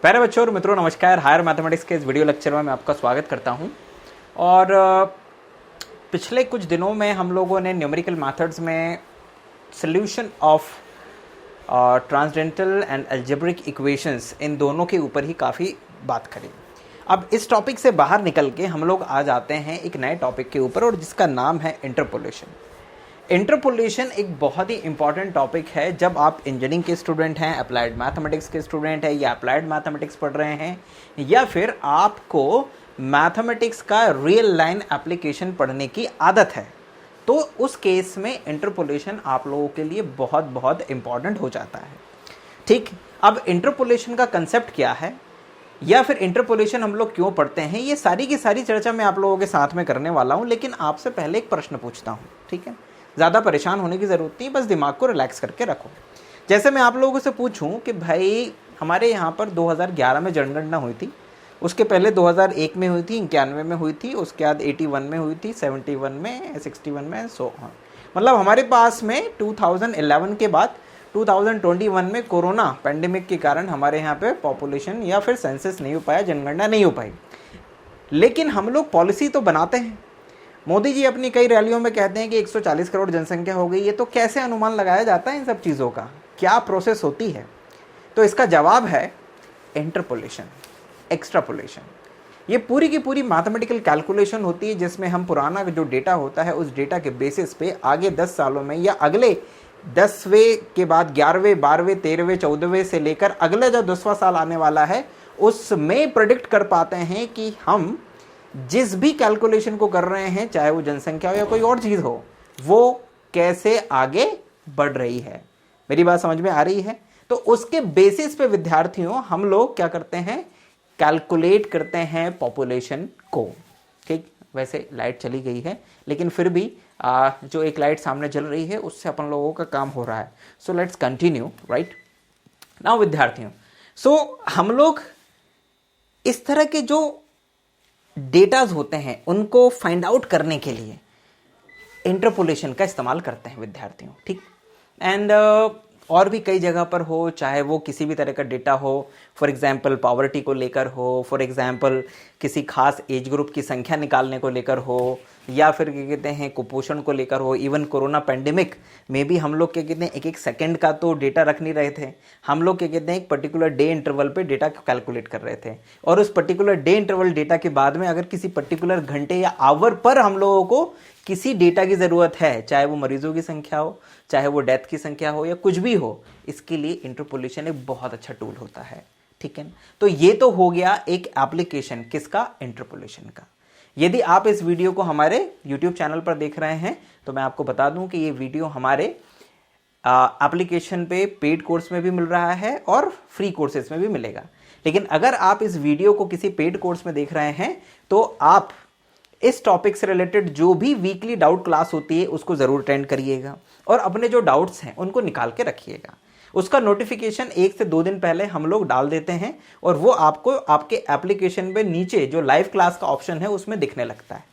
प्यारे बच्चों और मित्रों, नमस्कार। हायर मैथमेटिक्स के इस वीडियो लेक्चर में मैं आपका स्वागत करता हूं। और पिछले कुछ दिनों में हम लोगों ने न्यूमेरिकल मेथड्स में solution of transcendental and algebraic equations, इन दोनों के ऊपर ही काफ़ी बात करी। अब इस टॉपिक से बाहर निकल के हम लोग आ जाते हैं एक नए टॉपिक के ऊपर, और जिसका नाम है इंटरपोलेशन। इंटरपोलेशन एक बहुत ही इंपॉर्टेंट टॉपिक है जब आप इंजीनियरिंग के स्टूडेंट हैं, अप्लाइड मैथमेटिक्स के स्टूडेंट हैं, या अप्लाइड मैथमेटिक्स पढ़ रहे हैं, या फिर आपको मैथमेटिक्स का रियल लाइन एप्लीकेशन पढ़ने की आदत है। तो उस केस में इंटरपोलेशन आप लोगों के लिए बहुत बहुत इंपॉर्टेंट हो जाता है। ठीक, अब इंटरपोलेशन का कंसेप्ट क्या है, या फिर इंटरपोलेशन हम लोग क्यों पढ़ते हैं, ये सारी की सारी चर्चा मैं आप लोगों के साथ में करने वाला हूं। लेकिन आपसे पहले एक प्रश्न पूछता हूं, ठीक है? ज़्यादा परेशान होने की ज़रूरत नहीं, बस दिमाग को रिलैक्स करके रखो। जैसे मैं आप लोगों से पूछूं कि भाई हमारे यहाँ पर 2011 में जनगणना हुई थी, उसके पहले 2001 में हुई थी, 91 में हुई थी, उसके बाद 81 में हुई थी, 71 में, 61 में, सो ऑन। मतलब हमारे पास में 2011 के बाद 2021 में कोरोना पैंडेमिक के कारण हमारे यहाँ पे पॉपुलेशन या फिर सेंसस नहीं हो पाया, जनगणना नहीं हो पाई। लेकिन हम लोग पॉलिसी तो बनाते हैं। मोदी जी अपनी कई रैलियों में कहते हैं कि 140 करोड़ जनसंख्या हो गई है। तो कैसे अनुमान लगाया जाता है इन सब चीज़ों का, क्या प्रोसेस होती है? तो इसका जवाब है इंटरपोलेशन, एक्स्ट्रापोलेशन। ये पूरी की पूरी मैथमेटिकल कैलकुलेशन होती है जिसमें हम पुराना जो डेटा होता है उस डेटा के बेसिस पे आगे 10 सालों में या अगले 10वें के बाद 11वें, 12वें, 13वें, 14वें से लेकर अगला जो 10वां साल आने वाला है उसमें प्रेडिक्ट कर पाते हैं कि हम जिस भी कैलकुलेशन को कर रहे हैं, चाहे वो जनसंख्या हो या कोई और चीज हो, वो कैसे आगे बढ़ रही है। मेरी बात समझ में आ रही है? तो उसके बेसिस पे विद्यार्थियों हम लोग क्या करते हैं, कैलकुलेट करते हैं पॉपुलेशन को। ठीक, वैसे लाइट चली गई है लेकिन फिर भी जो एक लाइट सामने जल रही है उससे अपन लोगों का काम हो रहा है। So let's continue right now विद्यार्थियों। सो हम लोग इस तरह के जो डेटाज होते हैं उनको फाइंड आउट करने के लिए इंटरपोलेशन का इस्तेमाल करते हैं विद्यार्थियों। ठीक, एंड और भी कई जगह पर हो, चाहे वो किसी भी तरह का डेटा हो, फॉर एग्जांपल पॉवर्टी को लेकर हो, फॉर एग्जांपल किसी खास एज ग्रुप की संख्या निकालने को लेकर हो, या फिर क्या कहते हैं कुपोषण को लेकर हो। इवन कोरोना पैंडेमिक में भी हम लोग क्या कहते हैं एक एक सेकंड का तो डेटा रख नहीं रहे थे, हम लोग क्या कहते हैं एक पर्टिकुलर डे इंटरवल पे डेटा कैलकुलेट कर रहे थे। और उस पर्टिकुलर डे इंटरवल डेटा के बाद में अगर किसी पर्टिकुलर घंटे या आवर पर हम लोगों को किसी डेटा की ज़रूरत है, चाहे वो मरीजों की संख्या हो, चाहे वो डेथ की संख्या हो, या कुछ भी हो, इसके लिए इंटरपोलेशन एक बहुत अच्छा टूल होता है। ठीक है, तो ये तो हो गया एक एप्लीकेशन किसका, इंटरपोलेशन का। यदि आप इस वीडियो को हमारे YouTube चैनल पर देख रहे हैं तो मैं आपको बता दूं कि ये वीडियो हमारे एप्लीकेशन पे पेड कोर्स में भी मिल रहा है और फ्री कोर्सेज में भी मिलेगा। लेकिन अगर आप इस वीडियो को किसी पेड कोर्स में देख रहे हैं तो आप इस टॉपिक से रिलेटेड जो भी वीकली डाउट क्लास होती है उसको जरूर अटेंड करिएगा और अपने जो डाउट्स हैं उनको निकाल के रखिएगा। उसका नोटिफिकेशन 1 से 2 दिन पहले हम लोग डाल देते हैं और वो आपको आपके एप्लीकेशन पे नीचे जो लाइव क्लास का ऑप्शन है उसमें दिखने लगता है।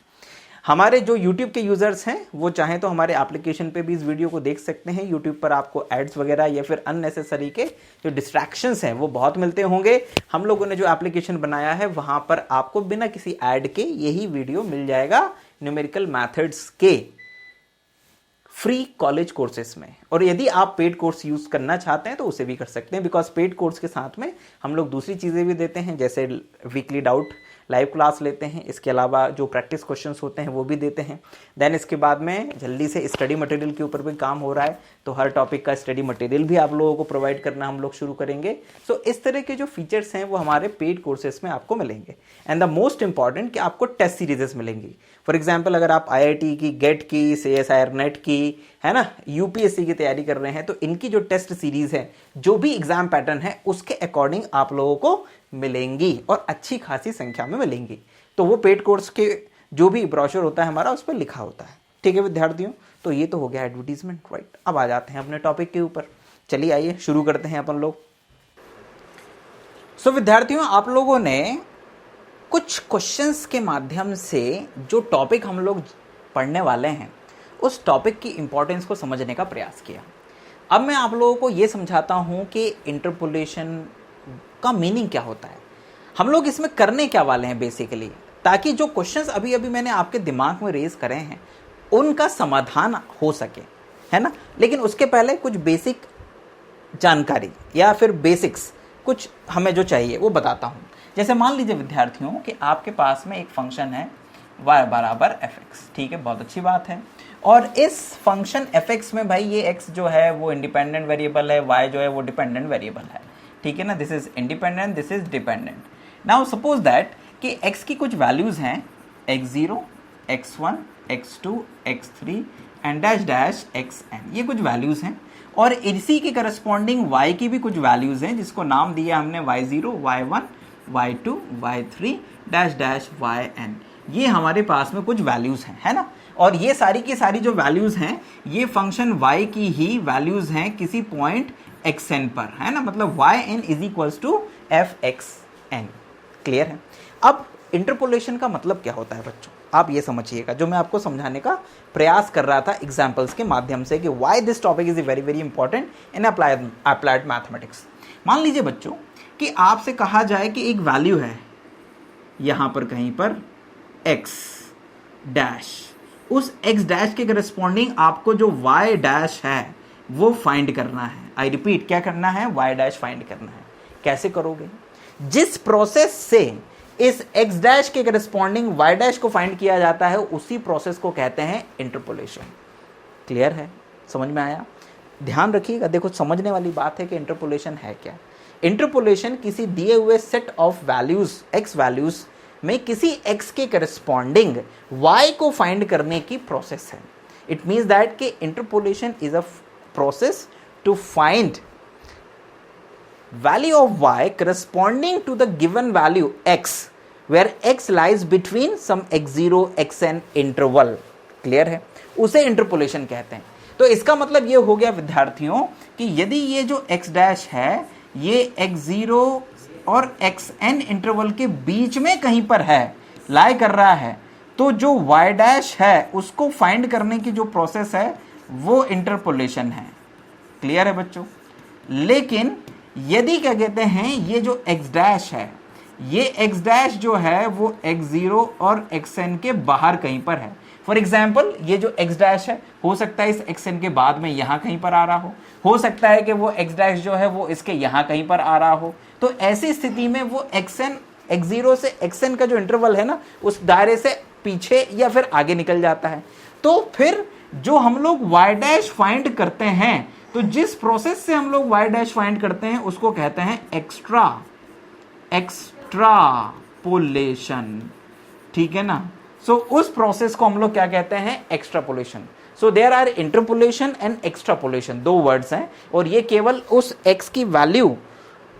हमारे जो YouTube के यूज़र्स हैं वो चाहें तो हमारे एप्लीकेशन पे भी इस वीडियो को देख सकते हैं। YouTube पर आपको एड्स वगैरह या फिर अननेसेसरी के जो डिस्ट्रैक्शंस हैं वो बहुत मिलते होंगे। हम लोगों ने जो एप्लीकेशन बनाया है वहाँ पर आपको बिना किसी ऐड के यही वीडियो मिल जाएगा न्यूमेरिकल मैथड्स के फ्री कॉलेज कोर्सेज में। और यदि आप पेड कोर्स यूज करना चाहते हैं तो उसे भी कर सकते हैं, बिकॉज पेड कोर्स के साथ में हम लोग दूसरी चीज़ें भी देते हैं, जैसे वीकली डाउट लाइव क्लास लेते हैं, इसके अलावा जो प्रैक्टिस क्वेश्चंस होते हैं वो भी देते हैं। देन इसके बाद में जल्दी से स्टडी मटेरियल के ऊपर भी काम हो रहा है, तो हर टॉपिक का स्टडी मटेरियल भी आप लोगों को प्रोवाइड करना हम लोग शुरू करेंगे। सो इस तरह के जो फीचर्स हैं वो हमारे पेड कोर्सेज में आपको मिलेंगे। एंड द मोस्ट इंपॉर्टेंट कि आपको टेस्ट सीरीजेस मिलेंगी। फॉर एग्जाम्पल अगर आप IIT की, गेट की, CSIR नेट की, है ना, UPSC की तैयारी कर रहे हैं तो इनकी जो टेस्ट सीरीज है, जो भी एग्जाम पैटर्न है उसके अकॉर्डिंग आप लोगों को मिलेंगी और अच्छी खासी संख्या में मिलेंगी। तो वो पेड कोर्स के जो भी ब्रोशर होता है हमारा उस पर लिखा होता है। ठीक है विद्यार्थियों, तो ये तो हो गया एडवर्टीजमेंट राइट। अब आ जाते हैं अपने टॉपिक के ऊपर। चलिए आइए शुरू करते हैं अपन लोग। सो विद्यार्थियों, आप लोगों ने कुछ क्वेश्चंस के माध्यम से जो टॉपिक हम लोग पढ़ने वाले हैं उस टॉपिक की इंपॉर्टेंस को समझने का प्रयास किया। अब मैं आप लोगों को ये समझाता हूँ कि इंटरपोलेशन का मीनिंग क्या होता है, हम लोग इसमें करने क्या वाले हैं बेसिकली, ताकि जो क्वेश्चंस अभी अभी मैंने आपके दिमाग में रेज करे हैं उनका समाधान हो सके, है ना। लेकिन उसके पहले कुछ बेसिक जानकारी या फिर बेसिक्स कुछ हमें जो चाहिए वो बताता हूँ। जैसे मान लीजिए विद्यार्थियों कि आपके पास में एक फंक्शन है y बराबर fx, ठीक है, बहुत अच्छी बात है। और इस फंक्शन fx में भाई ये x जो है वो इंडिपेंडेंट वेरिएबल है, y जो है वो डिपेंडेंट वेरिएबल है, ठीक है ना। This is independent, this is dependent. Now suppose that कि x की कुछ वैल्यूज हैं x0, x1, x2, x3 and dash dash xn, ये कुछ वैल्यूज हैं। और इसी के करस्पॉन्डिंग y की भी कुछ वैल्यूज हैं जिसको नाम दिया हमने y0, y1, y2, y3 dash dash yn। ये हमारे पास में कुछ वैल्यूज हैं, है ना। और ये सारी की सारी जो वैल्यूज हैं ये फंक्शन y की ही वैल्यूज हैं किसी पॉइंट xn पर, है ना। मतलब yn is equals to fxn। Clear है। अब इंटरपोलेशन का मतलब क्या होता है बच्चों, आप ये समझिएगा, जो मैं आपको समझाने का प्रयास कर रहा था एग्जाम्पल्स के माध्यम से कि why this topic is very very important in applied mathematics. मान लीजिए बच्चों कि आपसे कहा जाए कि एक वैल्यू है यहां पर कहीं पर x डैश, उस x डैश के करस्पॉन्डिंग आपको जो y डैश है वो फाइंड करना है। आई रिपीट, क्या करना है, y डैश फाइंड करना है। कैसे करोगे, जिस प्रोसेस से इस x डैश के करस्पॉन्डिंग y डैश को फाइंड किया जाता है उसी प्रोसेस को कहते हैं इंटरपोलेशन। क्लियर है, समझ में आया। ध्यान रखिएगा, देखो समझने वाली बात है कि इंटरपोलेशन है क्या। इंटरपोलेशन किसी दिए हुए set of values x values में किसी x के करस्पॉन्डिंग y को फाइंड करने की प्रोसेस है। इट मीन्स दैट कि interpolation is a process to find value of y corresponding to the given value x where x lies between some x0 xn interval। Clear है, उसे interpolation कहते हैं। तो इसका मतलब ये हो गया विद्यार्थियों कि यदि ये जो x डैश है ये x0 और xn इंटरवल के बीच में कहीं पर है, लाई कर रहा है, तो जो y डैश है उसको फाइंड करने की जो प्रोसेस है वो इंटरपोलेशन है। क्लियर है बच्चों। लेकिन यदि क्या कहते हैं ये जो x डैश है, ये x डैश जो है वो x0 और xn के बाहर कहीं पर है। फॉर एग्जाम्पल ये जो x डैश है हो सकता है इस xn के बाद में यहां कहीं पर आ रहा हो सकता है कि वो x डैश जो है वो इसके यहां कहीं पर आ रहा हो। तो ऐसी स्थिति में वो xn, x0 से xn का जो इंटरवल है ना उस दायरे से पीछे या फिर आगे निकल जाता है। तो फिर जो हम लोग y डैश फाइंड करते हैं, तो जिस प्रोसेस से हम लोग y डैश फाइंड करते हैं उसको कहते हैं एक्स्ट्रापोलेशन, ठीक है ना। सो उस प्रोसेस को हम लोग क्या कहते हैं, extrapolation. So there are interpolation and extrapolation, दो वर्ड्स हैं और ये केवल उस x की वैल्यू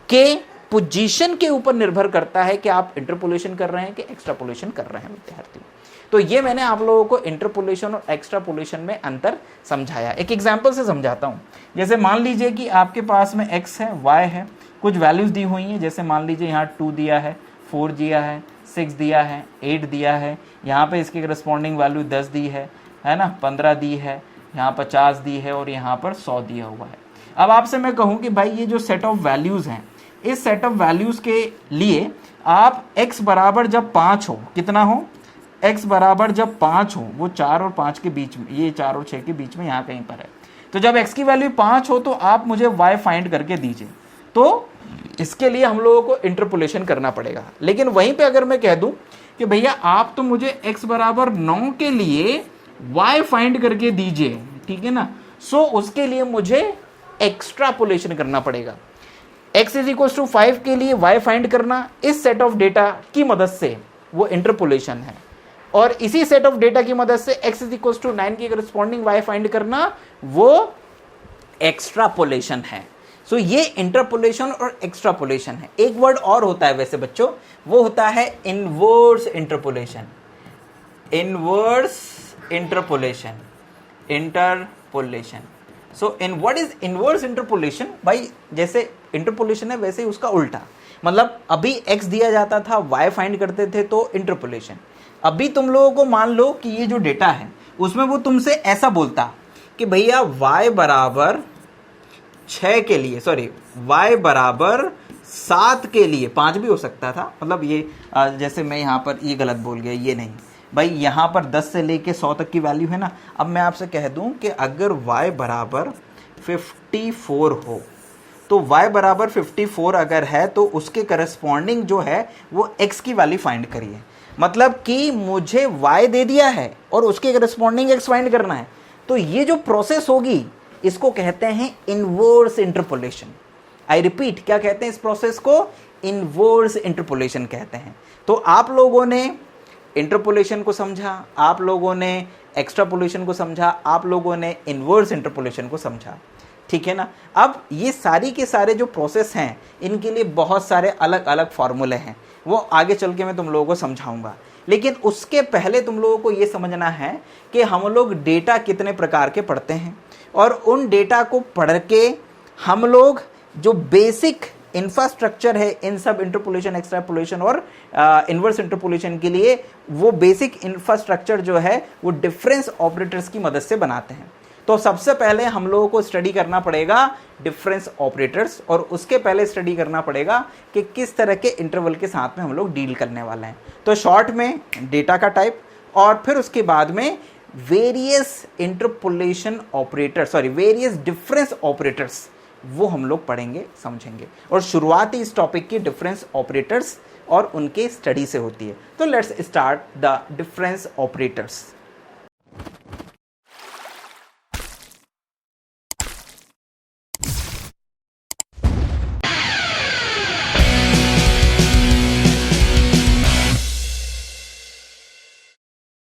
के पोजीशन के ऊपर निर्भर करता है कि आप इंटरपोलेशन कर रहे हैं कि एक्स्ट्रापोलेशन कर रहे हैं विद्यार्थियों। तो ये मैंने आप लोगों को इंटरपोलेशन और एक्स्ट्रापोलेशन में अंतर समझाया। एक एग्जांपल से समझाता हूँ। जैसे मान लीजिए कि आपके पास में x है, y है, कुछ वैल्यूज दी हुई हैं। जैसे मान लीजिए यहाँ 2 दिया है, 4 दिया है, 6 दिया है, 8 दिया है, यहाँ पे इसके करस्पॉन्डिंग वैल्यू 10 दी है ना, 15 दी है, यहाँ 50 दी है और यहाँ पर 100 दिया हुआ है। अब आपसे मैं कहूँ कि भाई ये जो सेट ऑफ वैल्यूज हैं, इस सेट ऑफ वैल्यूज के लिए आप x बराबर जब 5 हो, कितना हो, x बराबर जब 5 हो, वो 4 और 5 के बीच में, ये 4 और 6 के बीच में यहाँ कहीं पर है। तो जब x की वैल्यू 5 हो तो आप मुझे y फाइंड करके दीजिए। तो इसके लिए हम लोगों को इंटरपोलेशन करना पड़ेगा। लेकिन वहीं पे अगर मैं कह दूं कि भैया आप तो मुझे x बराबर 9 के लिए y फाइंड करके दीजिए, ठीक है ना, सो उसके लिए मुझे एक्स्ट्रापोलेशन करना पड़ेगा। x इज इक्वल टू 5 के लिए y फाइंड करना इस सेट ऑफ डेटा की मदद से वो इंटरपोलेशन है, और इसी सेट ऑफ डेटा की मदद से x इज इक्वल टू 9 की करस्पॉन्डिंग y फाइंड करना वो एक्स्ट्रापोलेशन है। सो ये इंटरपोलेशन और एक्स्ट्रापोलेशन है। एक वर्ड और होता है वैसे बच्चों, वो होता है inverse interpolation. Inverse interpolation, interpolation. So in what is inverse interpolation, भाई जैसे इंटरपोलेशन है वैसे ही उसका उल्टा, मतलब अभी x दिया जाता था, y फाइंड करते थे तो इंटरपोलेशन। अभी तुम लोगों को मान लो कि ये जो डेटा है उसमें वो तुमसे ऐसा बोलता कि भैया y बराबर 6 के लिए, सॉरी y बराबर 7 के लिए 5 भी हो सकता था, मतलब ये जैसे मैं यहाँ पर ये गलत बोल गया, ये नहीं भाई, यहाँ पर 10 से लेके 100 तक की वैल्यू है ना। अब मैं आपसे कह दूं कि अगर y बराबर 54 हो तो y बराबर 54 अगर है तो उसके करस्पॉन्डिंग जो है वो x की वैल्यू फाइंड करिए। मतलब कि मुझे y दे दिया है और उसके करस्पॉन्डिंग x फाइंड करना है। तो ये जो प्रोसेस होगी इसको कहते हैं इनवर्स इंटरपोलेशन। आई रिपीट, क्या कहते हैं इस प्रोसेस को? इनवर्स इंटरपोलेशन कहते हैं। तो आप लोगों ने इंटरपोलेशन को समझा, आप लोगों ने एक्स्ट्रापोलेशन को समझा, आप लोगों ने इनवर्स इंटरपोलेशन को समझा, ठीक है ना। अब ये सारी के सारे जो प्रोसेस हैं इनके लिए बहुत सारे अलग अलग फॉर्मूले हैं, वो आगे चल के मैं तुम लोगों को समझाऊंगा। लेकिन उसके पहले तुम लोगों को ये समझना है कि हम लोग डेटा कितने प्रकार के पढ़ते हैं, और उन डेटा को पढ़ के हम लोग जो बेसिक इंफ्रास्ट्रक्चर है इन सब इंटरपोलेशन, एक्स्ट्रापोलेशन और इनवर्स इंटरपोलेशन के लिए, वो बेसिक इंफ्रास्ट्रक्चर जो है वो डिफरेंस ऑपरेटर्स की मदद से बनाते हैं। तो सबसे पहले हम लोगों को स्टडी करना पड़ेगा डिफरेंस ऑपरेटर्स, और उसके पहले स्टडी करना पड़ेगा कि किस तरह के इंटरवल के साथ में हम लोग डील करने वाले हैं। तो शॉर्ट में डेटा का टाइप, और फिर उसके बाद में various interpolation operator, sorry various difference operators, वो हम लोग पढ़ेंगे, समझेंगे। और शुरुआत ही इस टॉपिक की डिफरेंस ऑपरेटर्स और उनके स्टडी से होती है। तो let's start the difference operators.